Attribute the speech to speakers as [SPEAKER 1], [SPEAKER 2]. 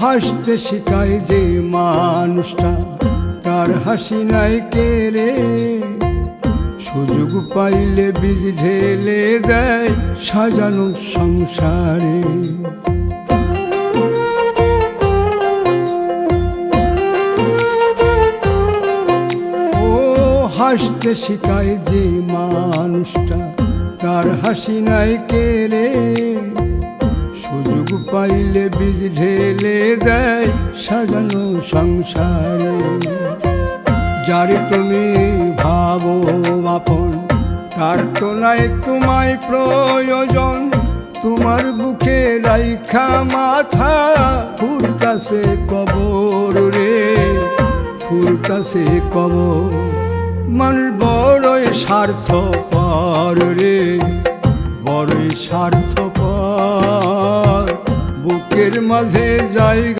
[SPEAKER 1] হাসতে শিখায় যে মানুষটা, তার হাসি নাই কেড়ে। সুযোগ পাইলে বীজ ঢেলে দেয় সাজানো সংসারে। ও হাসতে শিখায় যে মানুষটা, তার হাসি নাই কেড়ে। সুযোগ পাইলে বীজ ঢেলে দেয় সাজানো সংসারে। যারে তুমি ভাবো আপন, তার তো নাই তোমায় প্রয়োজন। তোমার বুকে রাইখা মাথা ফুরতাছে কবর রে, ফুরতাছে কবর। মানুষ বড়ই স্বার্থপর রে, বড়ই স্বার্থপর। বুকের মাঝে জায়গা